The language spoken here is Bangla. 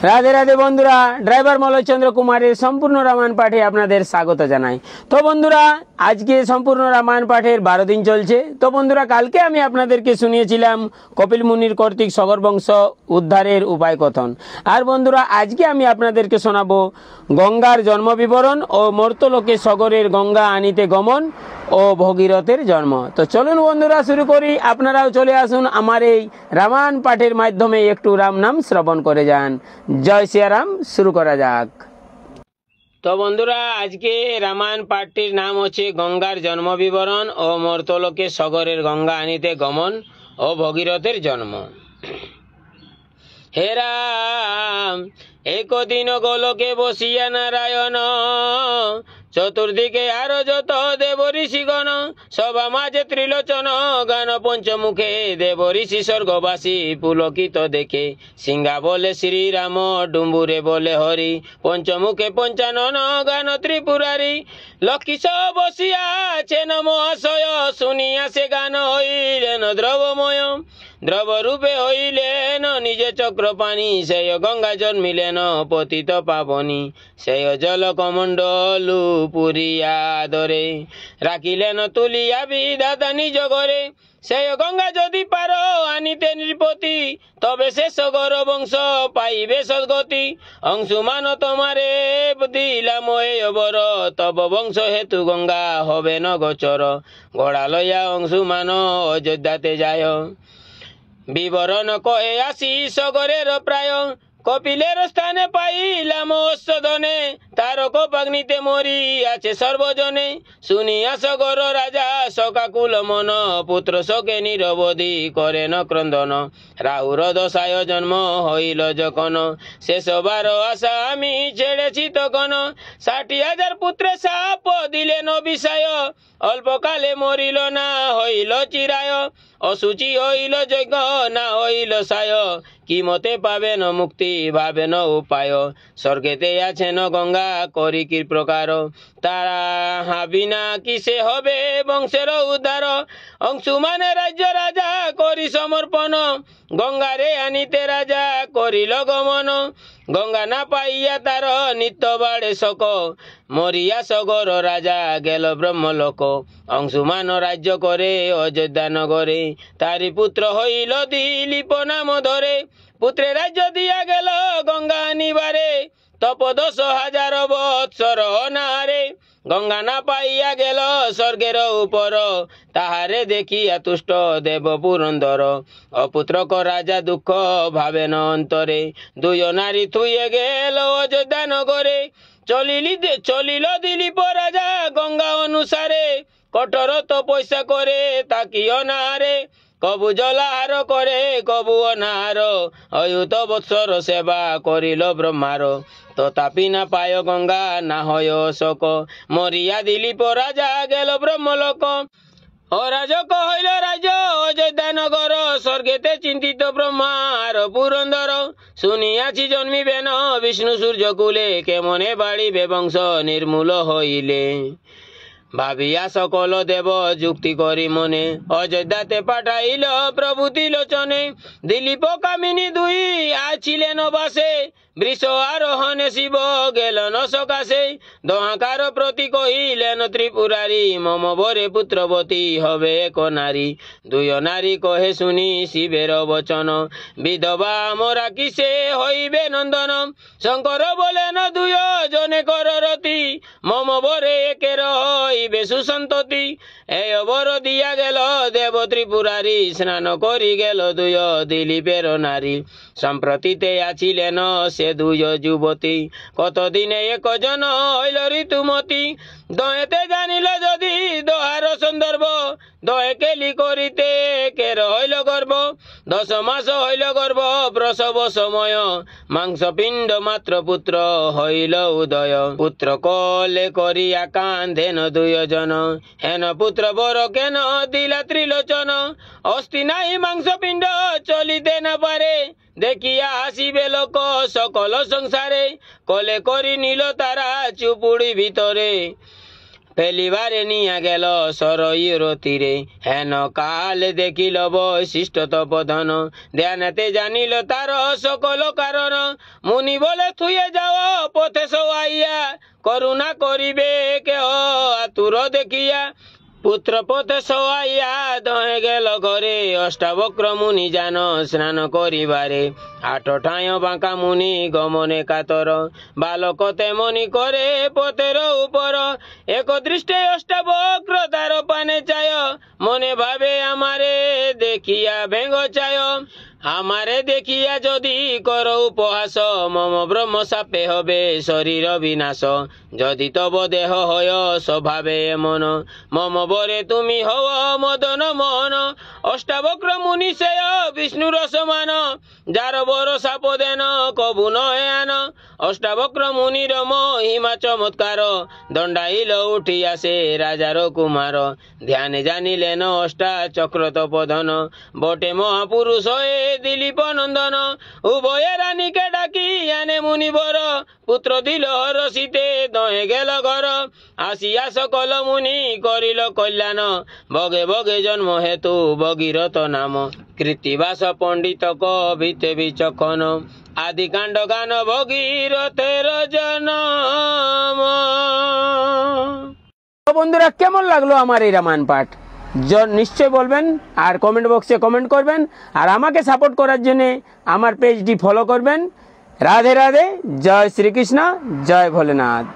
রাধে রাধে বন্ধুরা, ড্রাইভার মলয়চন্দ্র কুমারের সম্পূর্ণ রামায়ণ পাঠে আপনাদের স্বাগত জানাই। তো বন্ধুরা, আজকে সম্পূর্ণ রামায়ণ পাঠের 12 দিন চলছে। তো বন্ধুরা, কালকে আমি আপনাদেরকে শুনিয়েছিলাম কপিল মুনির কর্তৃক সগর বংশ উদ্ধারের উপায় কথন। আর বন্ধুরা, আজকে আমি আপনাদেরকে শোনাবো গঙ্গার জন্ম বিবরণ ও মর্তলোকে সগরের গঙ্গা আনিতে গমন ও ভগীরথের জন্ম। তো চলুন বন্ধুরা শুরু করি। আপনারাও চলে আসুন আমার এই রামায়ণ পাঠের মাধ্যমে একটু রাম নাম শ্রবণ করে যান। জয় শ্রীরাম। শুরু করা যাক। তো বন্ধুরা, আজকে রামায়ণ পাঠটির নাম হচ্ছে গঙ্গার জন্ম বিবরণ ও মর্তলোকে সগরের গঙ্গা আনিতে গমন ও ভগীরথের জন্ম। হে রাম, একদিন গোলকে বসিয়া নারায়ণ, চতুর্দিকে আরো যত দেব ঋষিগণ, সবা মাঝে ত্রিলোচন গান পঞ্চমুখে, দেব ঋষি স্বর্গবাসী পুলকিত দেখে, সিংহা বলে শ্রীরাম, ডুম্বুরে বলে হরি, পঞ্চমুখে পঞ্চানন গান ত্রিপুরারি, লক্ষ্মী সব বসিয়া আছেন মহাশয়, শুনিয়া সে গান হইলেন দ্রবময়, দ্রব রূপে হইলেন নিজে চক্রপাণী, সেই গঙ্গা জন্মিলেন পতিত পাবনী, সেই জল কমণ্ডলু পুরিয়া ধরে, রাখিলেন তুলিয়া বিধাতা নিজ ঘরে, সেই গঙ্গা যদি পার আনিতে নৃপতি, তবে সে সগর বংশ পাইবে সদ্গতি, অংশুমান তোমারে দিলাম বর, তব বংশ হেতু গঙ্গা হবে ন গোচর, ঘোড়া লইয়া অংশুমান অযোধ্যাতে যায়, বিবরণ কয়ে আসি সগরের প্রায়, কপিলের স্থানে পাইলাম অশ্বদনে, তার কোপাগ্নিতে মরি আছে সর্বজনে, শুনিয়া সগর রাজা শোকাকুল মন, পুত্র শোকে নিরবধি করেন ক্রন্দন, রাহুর দশায় জন্ম হইল যখন, শেষবার আশা আমি ছেড়েছি তখন, 60,000 পুত্রে সাপ দিলেন বিষয়, অল্পকালে মরিল না হইল চিরায়, অসুচি হইল যজ্ঞ না হইল সায়, কি মতে পাবেন মুক্তি ভাবেন উপায়, স্বর্গেতে আছেন গঙ্গা করি কি প্রকার, তারা হাবিনা কিসে হবে বংশের উদ্ধার, অংশুমানে রাজ্য রাজা করি সমর্পণ, গঙ্গারে আনিতে রাজা করিল গমন, গঙ্গা না পাইয়া তার নিত্য বাড়ে শোক, মরিয়া সগর রাজা গেল ব্রহ্মলোক, অংশুমান রাজ্য করে অযোধ্যা নগরে, তারি পুত্র হইল দিলীপ নাম ধরে, পুত্রে রাজ্য দিয়া গেল গঙ্গা নিবারে, তপ 10,000 বৎসর নারে, গঙ্গা না পাইয়া গেল স্বর্গের উপর, তাহারে দেখিয়া তুষ্ট দেব পুরন্দর, অপুত্রক রাজা দুঃখ ভাবেন অন্তরে, দুই নারী থুয়ে গেল অযোধ্যা নগরে, চলিল দিলীপ রাজা গঙ্গা অনুসারে, কঠোর তপস্যা করে তাকিও নারে, কবু জলাহার করে কবু অনাহার, অয়ুত বৎসর সেবা করিল ব্রহ্মার, তথাপি না পায় গঙ্গা না হয় শোক, মরিয়া দিলীপ রাজা গেল ব্রহ্মলোক, অরাজক হইল রাজ্য অযোধ্যা নগর, স্বর্গেতে চিন্তিত ব্রহ্মার পুরন্দর, শুনিয়াছি জন্মিবেন বিষ্ণু সূর্য কুলে, কেমনে বাড়িবে বংশ নির্মূল হইলে, ভাবিয়া সকল দেব যুক্তি করি মনে, অযোধ্যাতে পাঠাইল প্রভু ত্রিলোচনে, দিলীপ কামিনী দুই আছিলেন বাসে, বৃষ আরোহণে শিব গেলেন সকাশে, দহাকার প্রতি কহিলেন ত্রিপুরারি, মম বরে পুত্রবতী হবে এক নারী, দুই নারী কহে শুনি শিবের বচন, বিধবা মোরা কিসে হইবে নন্দন, শঙ্কর বলেন দুই জনে কর রতি, মম বরে একের হইবে সুসন্ততি, এই বর দিয়া গেল দেব ত্রিপুরারি, স্নান করি গেল দুই দিলীপের নারী, সম্প্রতিতে আছিলেন সে দুই যুবতী, কতদিনে একজন হইল ঋতুমতী, দয়েতে জানিল যদি দোহার সন্দর্ভ, দয়ে কেলি করিতে কের হইল গর্ভ, 10 মাস হইল গর্ভ প্রসব সময়, মাংস পিণ্ড মাত্র পুত্র হইল উদয়, পুত্র কলে করিয়া কান্ধেন দুইজন, হেন পুত্র বর কেন দিলা ত্রিলোচন, অস্থি নাই মাংস পিণ্ড চলিতে না পারে, দেখিয়া হাসিবে লোক সকল সংসারে, কলে করি নিল তারা চুপুড়ি ভিতরে, ফেলিবারে নিয়া গেল সরয়ূর তীরে, হেন কাল দেখিল বৈশিষ্ট্য তপধন, ধ্যানতে জানিল তার সকল কারণ, মুনি বলে থুয়ে যাও পথে সওয়াইয়া, করুণা করিবে কেহ আতুর দেখিয়া। পুত্র পথে সওয়াইয়া দহে গেল ঘরে, অষ্টাবক্র মুনি জান স্নান করিবারে। আট ঠাঁয় বাঁকা মুনি গমনে কাতর, বালকতে মনি করে পথের উপর। এক দৃষ্টে অষ্টাবক্র তার পানে চায়, মনে ভাবে আমারে দেখিয়া ভেঙ্গ চায়। আমারে দেখিয়া যদি কর উপহাস, মম ব্রহ্ম সাপে হবে শরীর বিনাশ। যদি তব দেহ হয় স্বভাবে মন, মম বরে তুমি হও মদন মোহন। অষ্টাবক্র মুনি সেয় বিষ্ণুর সমান, যার বর সাপ দেন কবু নহে আন। অষ্টাবক্র মুনির মহিমা চমৎকার, দণ্ডাইল উঠি আসে রাজার কুমার। ধ্যানে জানিলেন অষ্টা চক্র তপোধন, বটে মহাপুরুষ হয়ে দিলীপ নন্দন। উভয়ে রানীকে ডাকি আনে মুনিবর, পুত্র দিল রসিতে দহে গেল ঘর। আসিয়া সকল মুনি করিল কল্যাণ, বগে বগে জন্ম হেতু ভগীরথ নাম। কৃত্তিবাস পণ্ডিত কবিতে বিচক্ষণ, আদি কাণ্ড গান ভগীরথের জনম। তো বন্ধুরা, কেমন লাগলো আমার এই রামায়ণ পাঠ নিশ্চয় বলবেন, আর কমেন্ট বক্সে কমেন্ট করবেন। আর আমাকে সাপোর্ট করার জন্য আমার পেজটি ফলো করবেন। রাধে রাধে, জয় শ্রীকৃষ্ণ, জয় ভোলেনাথ।